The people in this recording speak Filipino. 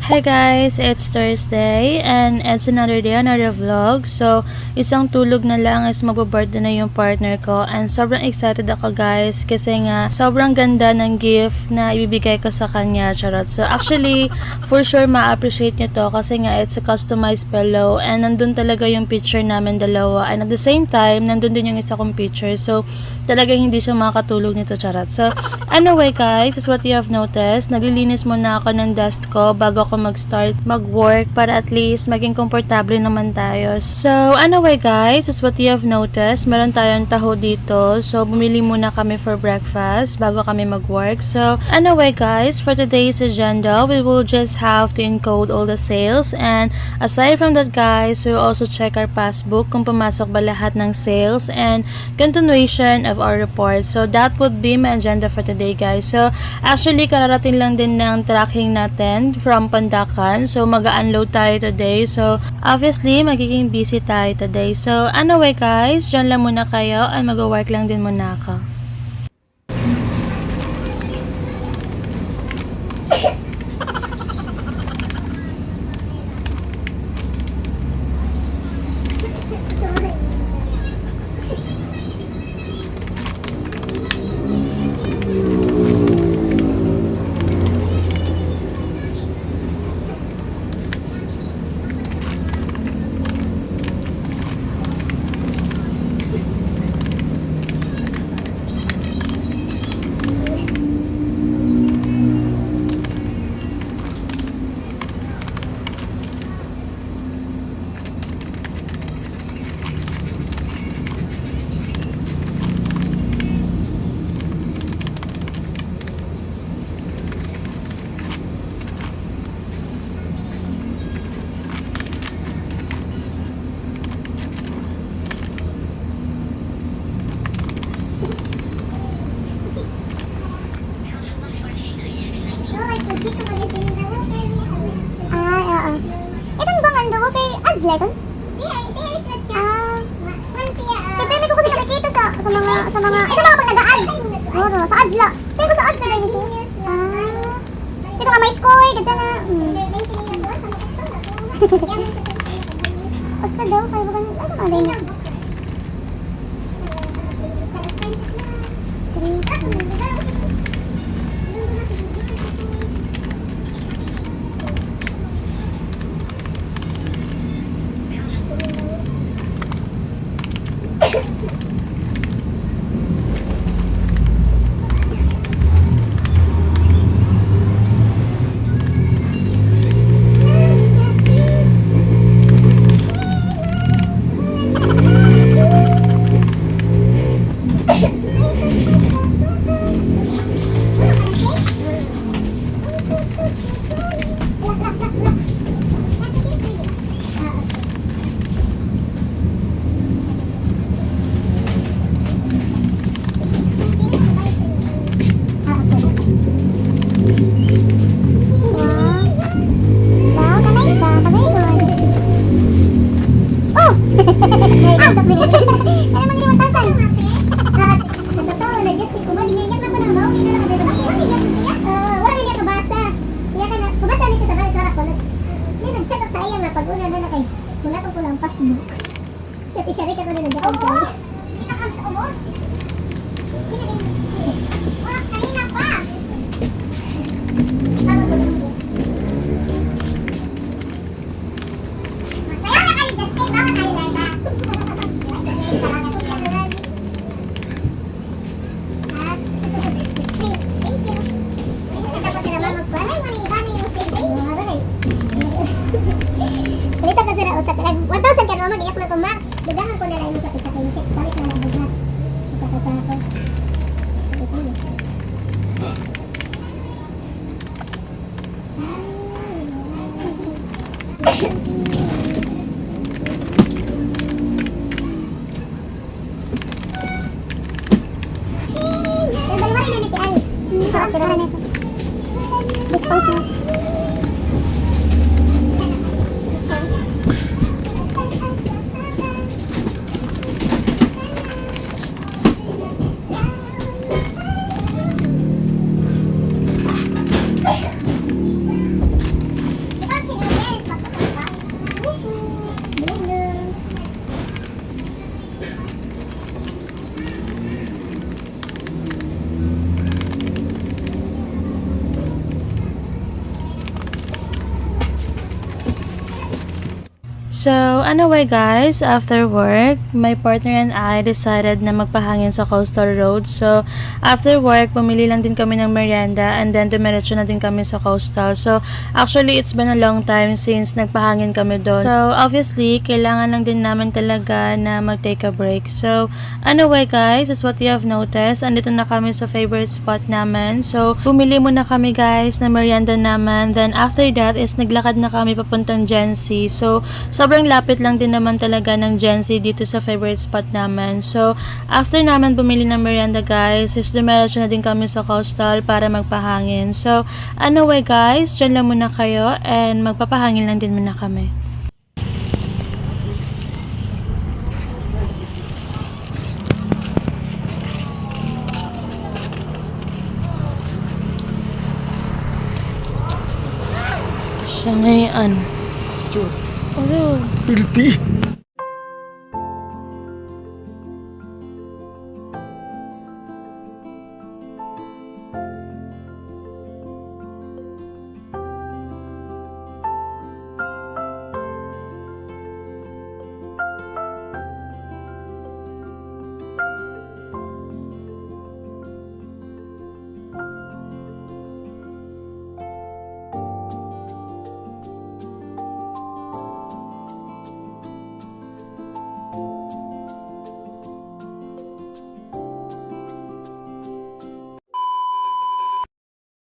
Hi guys, it's Thursday and it's another day, another vlog. So, isang tulog na lang is magbo-birthday na yung partner ko and sobrang excited ako guys kasi nga sobrang ganda ng gift na ibibigay ko sa kanya, charot. So, actually, for sure ma-appreciate niyo to kasi nga it's a customized pillow and nandun talaga yung picture namin dalawa and at the same time, nandun din yung isa kong picture. So, talagang hindi siya makakatulog nito, charot. So, anyway guys, as what you have noticed, naglilinis muna ako ng desk ko bago ako mag-start mag-work para at least maging komportable naman tayo. So, anyway guys, as what you have noticed, meron tayong taho dito. So, bumili muna kami for breakfast bago kami mag-work. So, anyway guys, for today's agenda, we will just have to encode all the sales and aside from that guys, we will also check our passbook kung pumasok ba lahat ng sales and continuation of our report. So, that would be my agenda for today guys. So, actually, kararating lang din ng tracking natin from Pandacan. So, mag-unload tayo today. So, obviously, magiging busy tayo today. So, anyway guys, dyan lang muna kayo at mag-work lang din muna ako. Itong bang ando mo kay ads leton? Kaya ko kasi nakikita sa mga ito mga pag nag-ads. Oro, sa ads la. Sa'yo ko sa ads na rin siya. Ito nga may score, ganda na. O siya daw, kaya ba ano nga rin niya? Dispose na. So, anyway guys, after work, my partner and I decided na magpahangin sa Coastal Road. So, after work, pumili lang din kami ng merienda and then dumiretso na din kami sa Coastal. So, actually, it's been a long time since nagpahangin kami doon. So, obviously, kailangan lang din namin talaga na mag-take a break. So, anyway guys, as what you have noticed, andito na kami sa favorite spot namin. So, bumili muna kami guys na merienda naman. Then, after that is naglakad na kami papuntang Gency. So, sobrang lapit lang din naman talaga ng Gency dito sa favorite spot namin. So, after naman bumili ng merienda guys, is dumiretso na din kami sa Coastal para magpahangin. So, anyway guys, dyan lang muna kayo and magpapahangin lang din muna kami. Siya ngayon. Ano? Pilti.